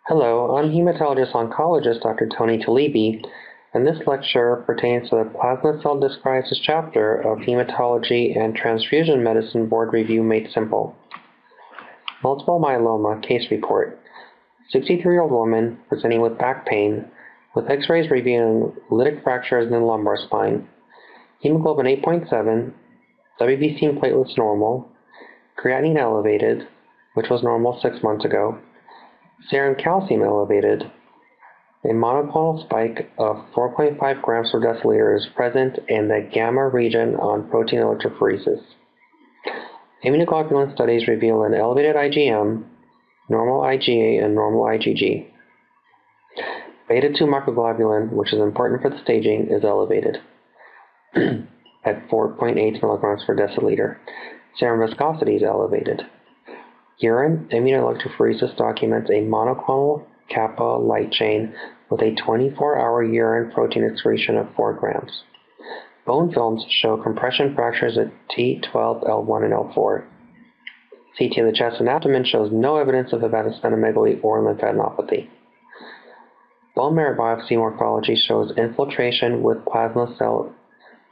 Hello, I'm Hematologist Oncologist Dr. Tony Talebi, and this lecture pertains to the Plasma Cell Dyscriasis chapter of Hematology and Transfusion Medicine Board Review Made Simple. Multiple myeloma case report. 63-year-old woman presenting with back pain, with x-rays revealing lytic fractures in the lumbar spine. Hemoglobin 8.7, WBC platelets normal, creatinine elevated, which was normal 6 months ago. Serum calcium elevated. A monoclonal spike of 4.5 grams per deciliter is present in the gamma region on protein electrophoresis. Immunoglobulin studies reveal an elevated IgM, normal IgA, and normal IgG. Beta-2 microglobulin, which is important for the staging, is elevated at 4.8 milligrams per deciliter. Serum viscosity is elevated. Urine immunoelectrophoresis documents a monoclonal kappa light chain with a 24-hour urine protein excretion of 4 grams. Bone films show compression fractures at T12, L1, and L4. CT of the chest and abdomen shows no evidence of hepatosplenomegaly or lymphadenopathy. Bone marrow biopsy morphology shows infiltration with plasma cell,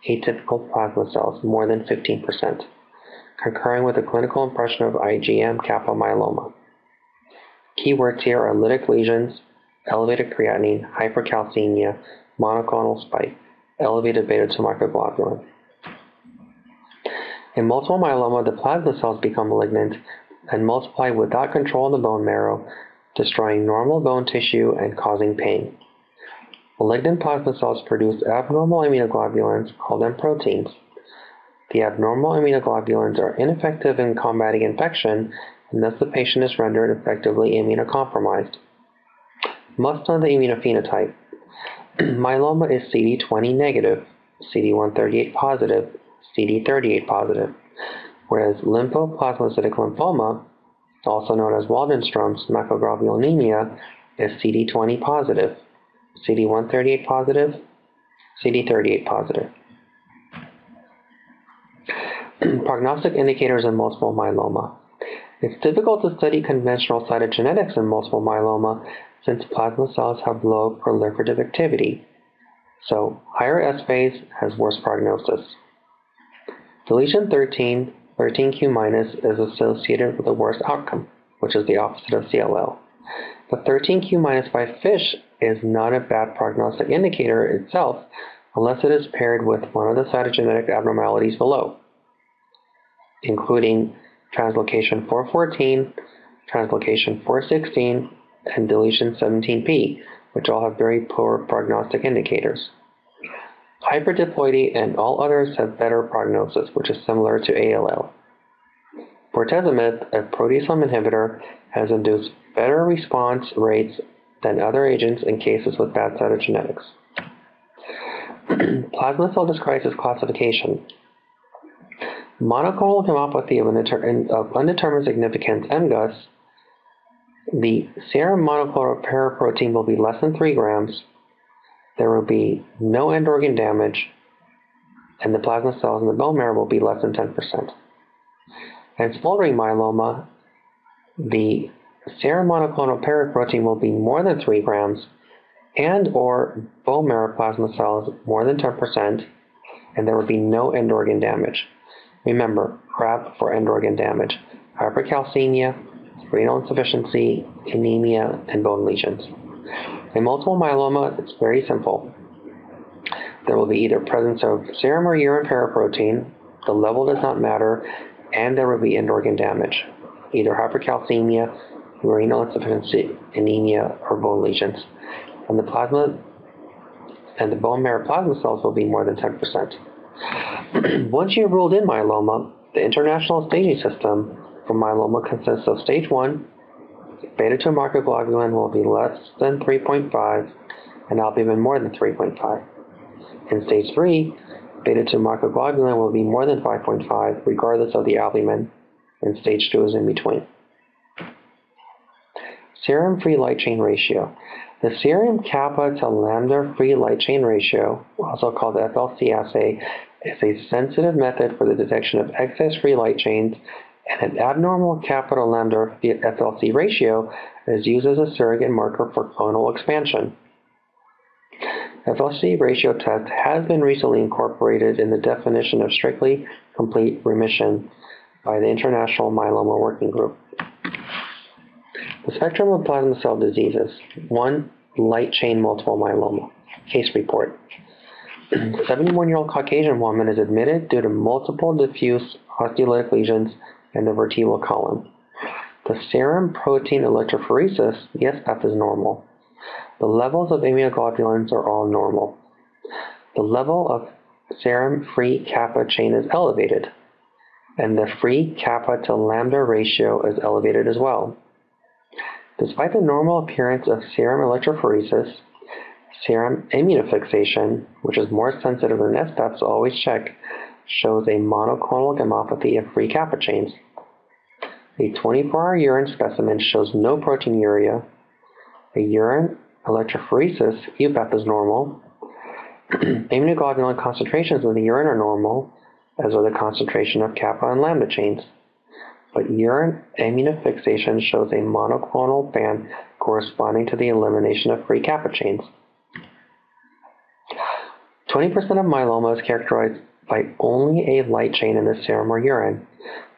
atypical plasma cells, more than 15%. Concurring with the clinical impression of IgM kappa myeloma. Keywords here are lytic lesions, elevated creatinine, hypercalcemia, monoclonal spike, elevated beta-2 microglobulin. In multiple myeloma, the plasma cells become malignant and multiply without control in the bone marrow, destroying normal bone tissue and causing pain. Malignant plasma cells produce abnormal immunoglobulins, called them proteins. The abnormal immunoglobulins are ineffective in combating infection, and thus the patient is rendered effectively immunocompromised. Must know the immunophenotype. Myeloma is CD20 negative, CD138 positive, CD38 positive, whereas lymphoplasmacytic lymphoma, also known as Waldenstrom's Macroglobulinemia, is CD20 positive, CD138 positive, CD38 positive. Prognostic indicators in multiple myeloma. It's difficult to study conventional cytogenetics in multiple myeloma since plasma cells have low proliferative activity. So, higher S phase has worse prognosis. Deletion 13, 13q- is associated with a worse outcome, which is the opposite of CLL. But 13q- by FISH is not a bad prognostic indicator itself unless it is paired with one of the cytogenetic abnormalities below, including translocation 414, translocation 416, and deletion 17p, which all have very poor prognostic indicators. Hyperdiploidy and all others have better prognosis, which is similar to ALL. Bortezomib, a proteasome inhibitor, has induced better response rates than other agents in cases with bad cytogenetics. Plasma cell dyscriasis classification. Monoclonal gammopathy of undetermined significance, MGUS, the serum monoclonal paraprotein will be less than 3 grams, there will be no end organ damage, and the plasma cells in the bone marrow will be less than 10%. And smoldering myeloma, the serum monoclonal paraprotein will be more than 3 grams, and or bone marrow plasma cells more than 10%, and there will be no end organ damage. Remember, CRAB for end organ damage, hypercalcemia, renal insufficiency, anemia, and bone lesions. In multiple myeloma, it's very simple. There will be either presence of serum or urine paraprotein, the level does not matter, and there will be end organ damage, either hypercalcemia, renal insufficiency, anemia, or bone lesions. And the plasma and the bone marrow plasma cells will be more than 10%. Once you've ruled in myeloma, the international staging system for myeloma consists of stage 1, beta-2 microglobulin will be less than 3.5 and albumin more than 3.5. In stage 3, beta-2 microglobulin will be more than 5.5 regardless of the albumin, and stage 2 is in between. Serum free light chain ratio. The serum kappa to lambda free light chain ratio, also called the FLC assay, is a sensitive method for the detection of excess free light chains and an abnormal capital lambda FLC ratio is used as a surrogate marker for clonal expansion. FLC ratio test has been recently incorporated in the definition of strictly complete remission by the International Myeloma Working Group. The spectrum of plasma cell diseases. 1. Light chain multiple myeloma. Case report. 71-year-old Caucasian woman is admitted due to multiple diffuse osteolytic lesions in the vertebral column. The serum protein electrophoresis, ESF, is normal. The levels of immunoglobulins are all normal. The level of serum free kappa chain is elevated, and the free kappa to lambda ratio is elevated as well. Despite the normal appearance of serum electrophoresis, serum immunofixation, which is more sensitive than SPEP, so always check, shows a monoclonal gammopathy of free kappa chains. A 24-hour urine specimen shows no proteinuria. A urine electrophoresis, UPEP, is normal. Immunoglobulin concentrations in the urine are normal, as are the concentration of kappa and lambda chains. But urine immunofixation shows a monoclonal band corresponding to the elimination of free kappa chains. 20% of myeloma is characterized by only a light chain in the serum or urine,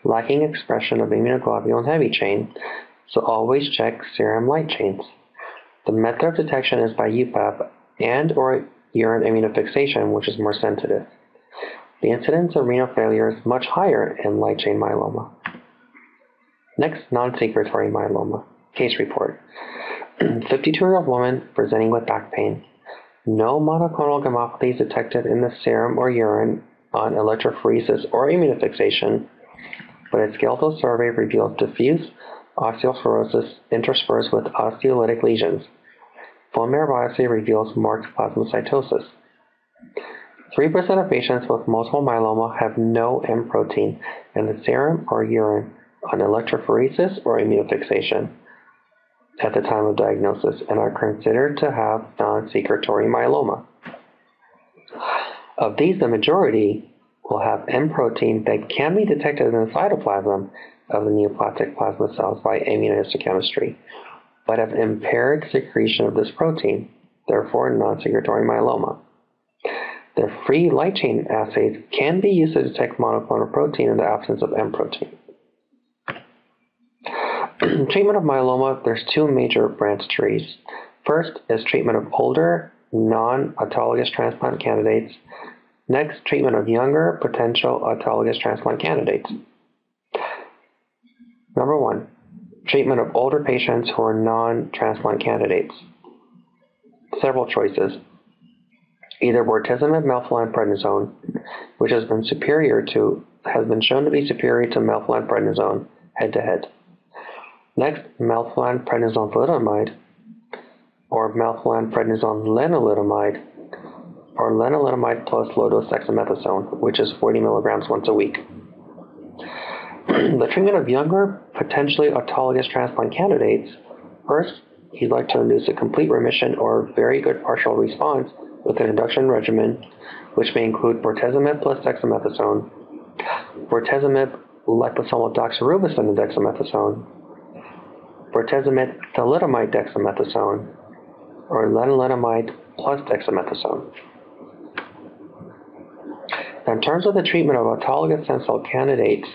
lacking expression of immunoglobulin heavy chain, so always check serum light chains. The method of detection is by UPEP and or urine immunofixation, which is more sensitive. The incidence of renal failure is much higher in light chain myeloma. Next, nonsecretory myeloma. Case report. 52-year-old woman presenting with back pain. No monoclonal gammopathies detected in the serum or urine on electrophoresis or immunofixation, but a skeletal survey reveals diffuse osteoporosis interspersed with osteolytic lesions. Bone marrow biopsy reveals marked plasmacytosis. 3% of patients with multiple myeloma have no M protein in the serum or urine on electrophoresis or immunofixation at the time of diagnosis and are considered to have non-secretory myeloma. Of these, the majority will have M protein that can be detected in the cytoplasm of the neoplastic plasma cells by immunohistochemistry, but have impaired secretion of this protein, therefore non-secretory myeloma. The free light chain assays can be used to detect monoclonal protein in the absence of M protein. Treatment of myeloma, there's two major branch trees. First is treatment of older, non-autologous transplant candidates. Next, treatment of younger, potential autologous transplant candidates. Number 1, treatment of older patients who are non-transplant candidates. Several choices. Either bortezomib, melphalan, prednisone, which has been shown to be superior to melphalan, prednisone head-to-head. Next, melphalan, prednisone, thalidomide, or melphalan, prednisone, lenalidomide, or lenalidomide plus low-dose dexamethasone, which is 40 milligrams once a week. The treatment of younger, potentially autologous transplant candidates. First, you'd like to induce a complete remission or very good partial response with an induction regimen, which may include bortezomib plus dexamethasone, bortezomib liposomal doxorubicin and dexamethasone, bortezomib thalidomide dexamethasone, or lenalidomide plus dexamethasone. Now, in terms of the treatment of autologous stem cell candidates,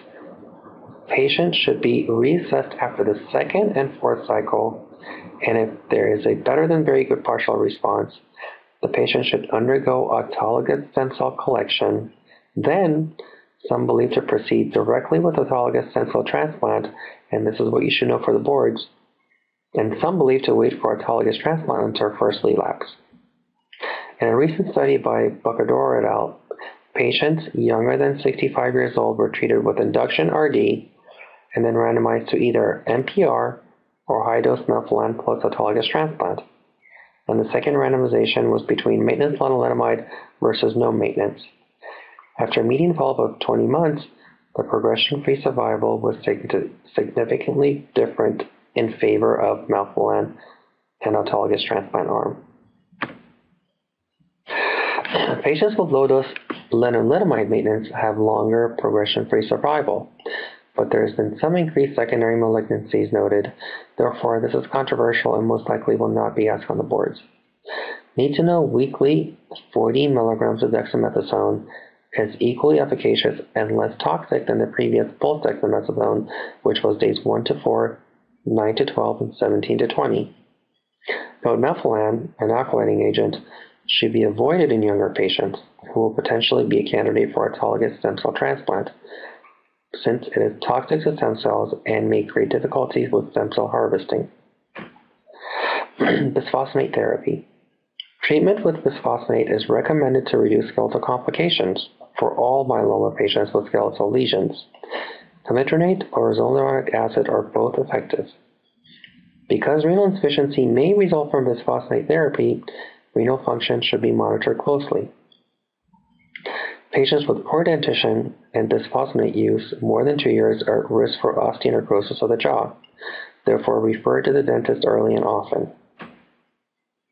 patients should be reassessed after the second and fourth cycle, and if there is a better than very good partial response, the patient should undergo autologous stem cell collection. Then, some believe to proceed directly with autologous stem cell transplant, and this is what you should know for the boards, and some believe to wait for autologous transplant until first relapse. In a recent study by Bocador et al., patients younger than 65 years old were treated with induction RD and then randomized to either MPR or high-dose melphalan plus autologous transplant. And the second randomization was between maintenance lenalidomide versus no maintenance. After a median follow-up of 20 months, the progression-free survival was significantly different in favor of melphalan and autologous transplant arm. Patients with low-dose lenalidomide maintenance have longer progression-free survival, but there has been some increased secondary malignancies noted. Therefore, this is controversial and most likely will not be asked on the boards. Need to know weekly 40 milligrams of dexamethasone is equally efficacious and less toxic than the previous pulse dexamethasone, which was days 1 to 4, 9 to 12, and 17 to 20. Note methylene, an alkylating agent, should be avoided in younger patients who will potentially be a candidate for autologous stem cell transplant, since it is toxic to stem cells and may create difficulties with stem cell harvesting. Bisphosphonate therapy. Treatment with bisphosphonate is recommended to reduce skeletal complications for all myeloma patients with skeletal lesions. Omidronate or zoledronic acid are both effective. Because renal insufficiency may result from bisphosphonate therapy, renal function should be monitored closely. Patients with poor dentition and bisphosphonate use more than 2 years are at risk for osteonecrosis of the jaw. Therefore, refer to the dentist early and often.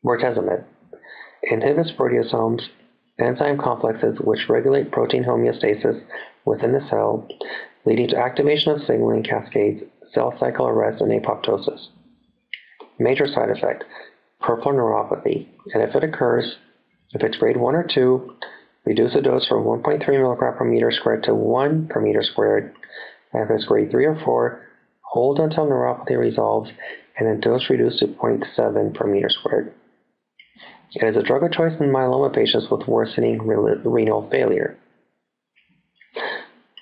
Bortezomib inhibits proteasomes, enzyme complexes which regulate protein homeostasis within the cell, leading to activation of signaling cascades, cell cycle arrest, and apoptosis. Major side effect, peripheral neuropathy, and if it occurs, if it's grade 1 or 2, reduce the dose from 1.3 mg per meter squared to 1 per meter squared, and if it's grade 3 or 4, hold until neuropathy resolves, and then dose reduce to 0.7 per meter squared. It is a drug of choice in myeloma patients with worsening renal failure.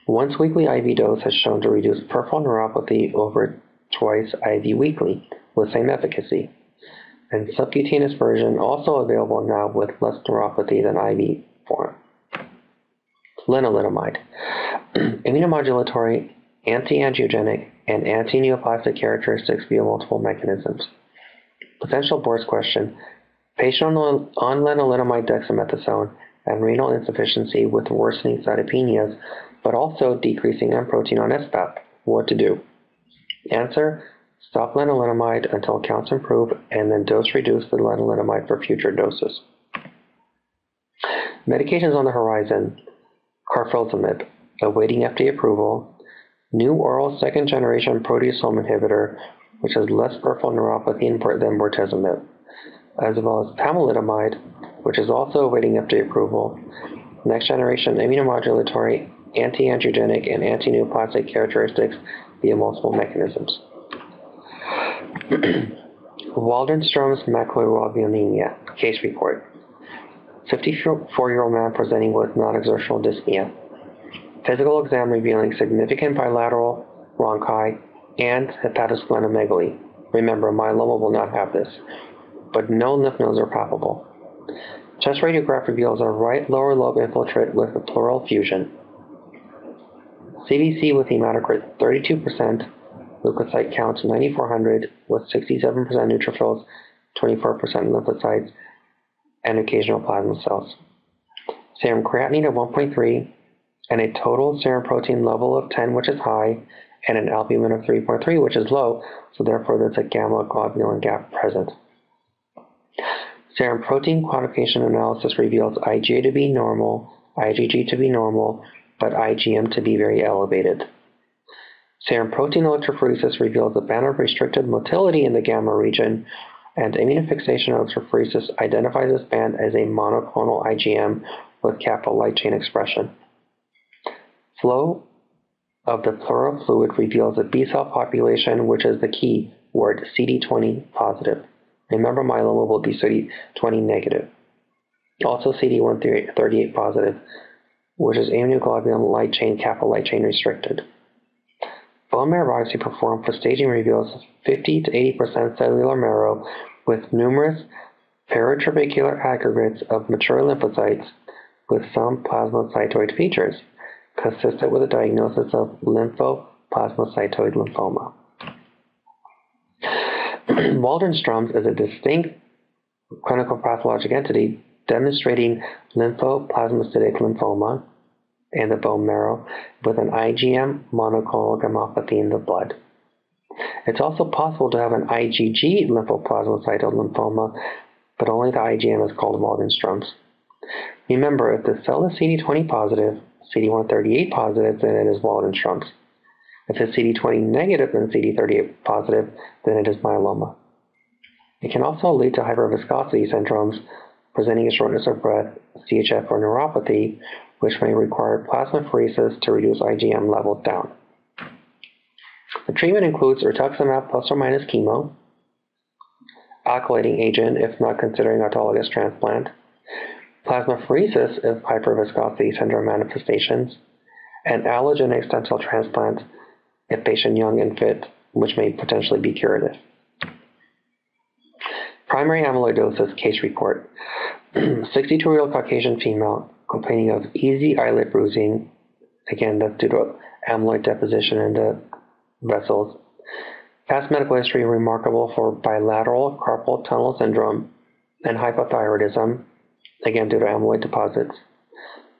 Once weekly IV dose has shown to reduce peripheral neuropathy over twice IV weekly with same efficacy, and subcutaneous version also available now with less neuropathy than IV form. Lenalidomide, immunomodulatory, anti-angiogenic, and anti-neoplastic characteristics via multiple mechanisms. Potential boards question, patient on lenalidomide dexamethasone and renal insufficiency with worsening cytopenias, but also decreasing M protein on SBAP. What to do? Answer, stop lenalidomide until counts improve and then dose reduce the lenalidomide for future doses. Medications on the horizon, carfilzomib, awaiting FDA approval, new oral second-generation proteasome inhibitor, which has less peripheral neuropathy than bortezomib, as well as pomalidomide, which is also awaiting FDA approval, next-generation immunomodulatory, anti-angiogenic, and anti-neoplastic characteristics via multiple mechanisms. Waldenstrom's Macroglobulinemia, case report. 54-year-old man presenting with non-exertional dyspnea. Physical exam revealing significant bilateral bronchi and hepatosplenomegaly. Remember, myeloma will not have this, but no lymph nodes are palpable. Chest radiograph reveals a right lower lobe infiltrate with a pleural fusion. CBC with hematocrit 32%, leukocyte count 9,400 with 67% neutrophils, 24% lymphocytes, and occasional plasma cells. Serum creatinine of 1.3, and a total serum protein level of 10, which is high, and an albumin of 3.3, which is low, so therefore there's a gamma globulin gap present. Serum protein quantification analysis reveals IgA to be normal, IgG to be normal, but IgM to be very elevated. Serum protein electrophoresis reveals a band of restricted motility in the gamma region, and immunofixation electrophoresis identifies this band as a monoclonal IgM with kappa light chain expression. Flow of the pleural fluid reveals a B cell population, which is the key word, CD20 positive. Remember, myeloma will be CD20 negative. Also CD138 positive, which is immunoglobulin light chain, kappa light chain restricted. Bone marrow biopsy performed for staging reveals 50 to 80% cellular marrow with numerous paratrabecular aggregates of mature lymphocytes with some plasmacytoid features, consistent with a diagnosis of lymphoplasmacytoid lymphoma. Waldenstrom's is a distinct clinical pathologic entity demonstrating lymphoplasmacytic lymphoma in the bone marrow with an IgM monoclonal gammopathy in the blood. It's also possible to have an IgG lymphoplasmacytoid lymphoma, but only the IgM is called Waldenstrom's. Remember, if the cell is CD20 positive, CD138 positive, then it is Waldenstrom's. If it's CD20 negative and CD38 positive, then it is myeloma. It can also lead to hyperviscosity syndromes presenting as shortness of breath, CHF, or neuropathy, which may require plasmapheresis to reduce IgM levels down. The treatment includes rituximab plus or minus chemo, alkylating agent if not considering autologous transplant, plasmapheresis if hyperviscosity syndrome manifestations, and allogeneic stem cell transplant if patient young and fit, which may potentially be curative. Primary amyloidosis case report. 62-year-old Caucasian female complaining of easy eyelid bruising. Again, that's due to amyloid deposition in the vessels. Past medical history remarkable for bilateral carpal tunnel syndrome and hypothyroidism, again due to amyloid deposits.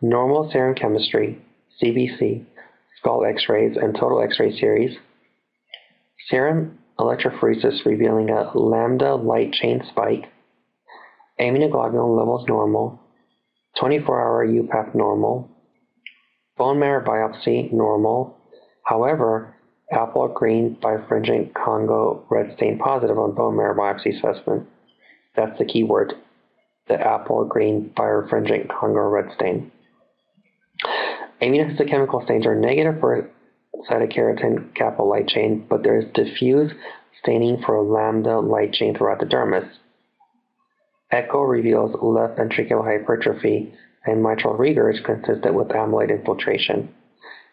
Normal serum chemistry, CBC, skull x-rays, and total x-ray series. Serum electrophoresis revealing a lambda light chain spike. Immunoglobulin levels normal. 24-hour UPAP normal. Bone marrow biopsy normal. However, apple green birefringent Congo red stain positive on bone marrow biopsy specimen. That's the key word. The apple green birefringent Congo red stain. Immunohistochemical stains are negative for cytokeratin kappa light chain, but there is diffuse staining for lambda light chain throughout the dermis. Echo reveals left ventricular hypertrophy and mitral rigors consistent with amyloid infiltration.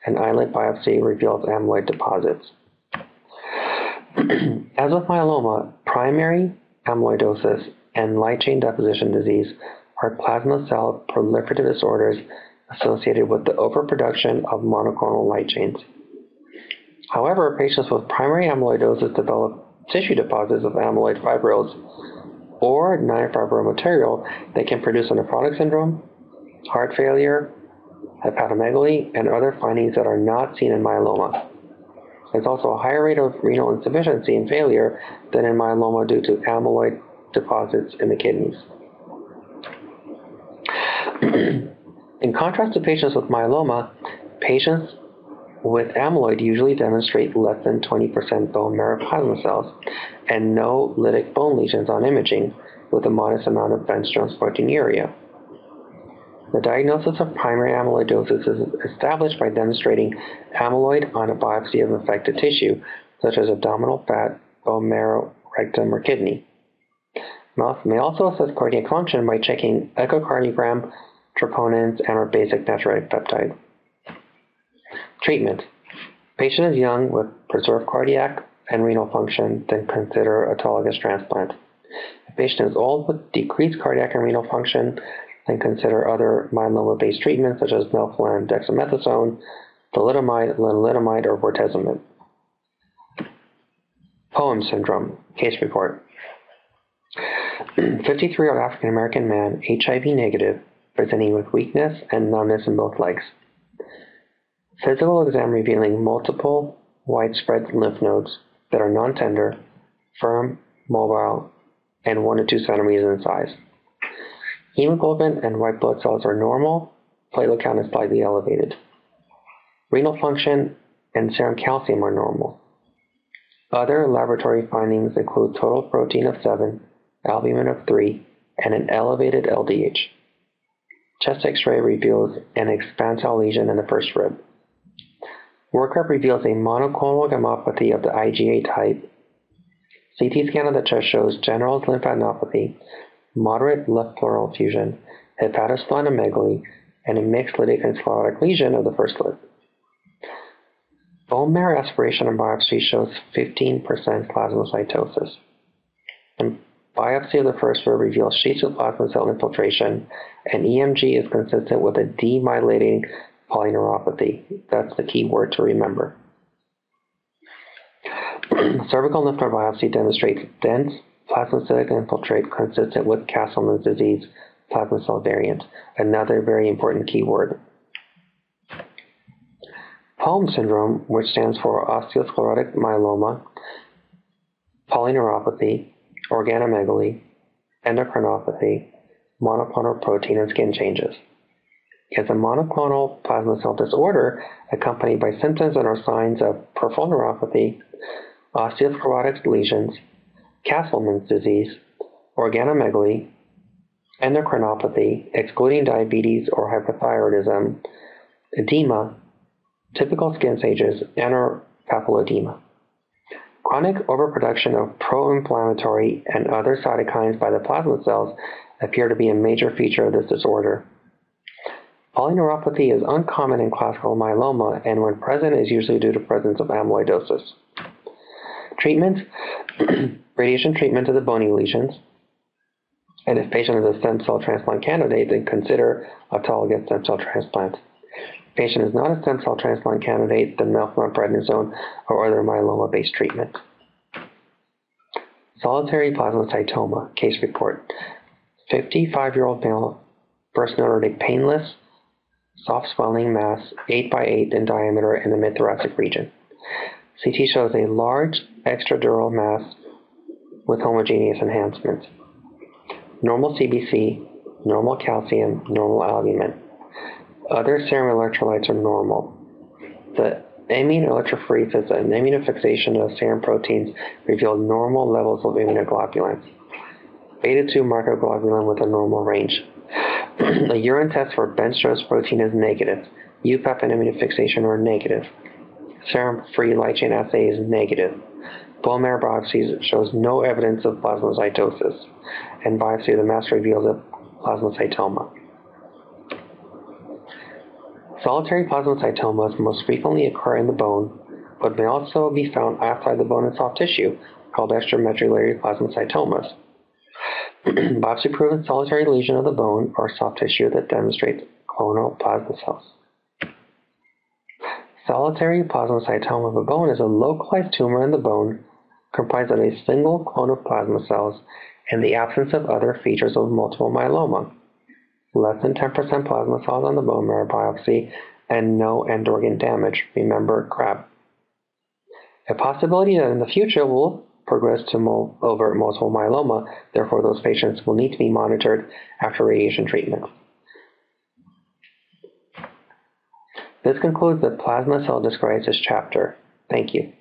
An eyelid biopsy reveals amyloid deposits. As with myeloma, primary amyloidosis and light chain deposition disease are plasma cell proliferative disorders associated with the overproduction of monoclonal light chains. However, patients with primary amyloidosis develop tissue deposits of amyloid fibrils or non-fibrotic material that can produce a nephrotic syndrome, heart failure, hepatomegaly, and other findings that are not seen in myeloma. There's also a higher rate of renal insufficiency and failure than in myeloma due to amyloid deposits in the kidneys. In contrast to patients with myeloma, patients with amyloid usually demonstrate less than 20% bone marrow plasma cells and no lytic bone lesions on imaging, with a modest amount of Waldenstrom's proteinuria. The diagnosis of primary amyloidosis is established by demonstrating amyloid on a biopsy of affected tissue, such as abdominal fat, bone marrow, rectum, or kidney. May also assess cardiac function by checking echocardiogram, troponins, and or basic natriuretic peptide. Treatment. Patient is young with preserved cardiac and renal function, then consider autologous transplant. If patient is old with decreased cardiac and renal function, then consider other myeloma-based treatments such as melphalan, dexamethasone, thalidomide, lenalidomide, or bortezomib. Poem syndrome. Case report. 53-year-old African-American man, HIV negative, presenting with weakness and numbness in both legs. Physical exam revealing multiple widespread lymph nodes that are non-tender, firm, mobile, and 1 to 2 centimeters in size. Hemoglobin and white blood cells are normal, platelet count is slightly elevated. Renal function and serum calcium are normal. Other laboratory findings include total protein of 7, albumin of 3, and an elevated LDH. Chest X-ray reveals an expansile lesion in the first rib. Workup reveals a monoclonal gammopathy of the IgA type. CT scan of the chest shows general lymphadenopathy, moderate left pleural effusion, hepatosplenomegaly, and a mixed lytic and sclerotic lesion of the first lip. Bone marrow aspiration and biopsy shows 15% plasmacytosis. And biopsy of the first rib reveals sheets of plasma cell infiltration, and EMG is consistent with a demyelinating polyneuropathy. That's the key word to remember. Cervical lymph node biopsy demonstrates dense plasmacytic infiltrate consistent with Castleman's disease plasma cell variant, another very important keyword. Poem syndrome, which stands for osteosclerotic myeloma, polyneuropathy, organomegaly, endocrinopathy, monoclonal protein, and skin changes. is a monoclonal plasma cell disorder accompanied by symptoms and or signs of peripheral neuropathy, osteosclerotic lesions, Castleman's disease, organomegaly, endocrinopathy, excluding diabetes or hypothyroidism, edema, typical skin stages, and or papilledema. Chronic overproduction of pro-inflammatory and other cytokines by the plasma cells appear to be a major feature of this disorder. Polyneuropathy is uncommon in classical myeloma, and when present is usually due to presence of amyloidosis. Treatment: radiation treatment of the bony lesions, and if patient is a stem cell transplant candidate, then consider autologous stem cell transplant. If patient is not a stem cell transplant candidate, then methylprednisone or other myeloma-based treatment. Solitary plasmacytoma case report. 55-year-old male, first noted a painless, soft swelling mass 8 by 8 in diameter in the mid-thoracic region. CT shows a large extradural mass with homogeneous enhancement. Normal CBC, normal calcium, normal albumin. Other serum electrolytes are normal. The amine electrophoresis and immunofixation of serum proteins revealed normal levels of immunoglobulins. Beta-2 macroglobulin with a normal range. A urine test for bench-stress protein is negative. UPEP and immunofixation are negative. Serum-free light chain assay is negative. Bone marrow biopsies shows no evidence of plasmacytosis, and biopsy of the mass reveals a plasmacytoma. Solitary plasmacytomas most frequently occur in the bone, but may also be found outside the bone in soft tissue, called extramedullary plasmacytomas. Biopsy-proven solitary lesion of the bone or soft tissue that demonstrates clonal plasma cells. Solitary plasmacytoma of the bone is a localized tumor in the bone comprised of a single clone of plasma cells and the absence of other features of multiple myeloma. Less than 10% plasma cells on the bone marrow biopsy and no end organ damage. Remember CRAB. A possibility that in the future will progress to overt multiple myeloma, therefore those patients will need to be monitored after radiation treatment. This concludes the plasma cell dyscriasis chapter. Thank you.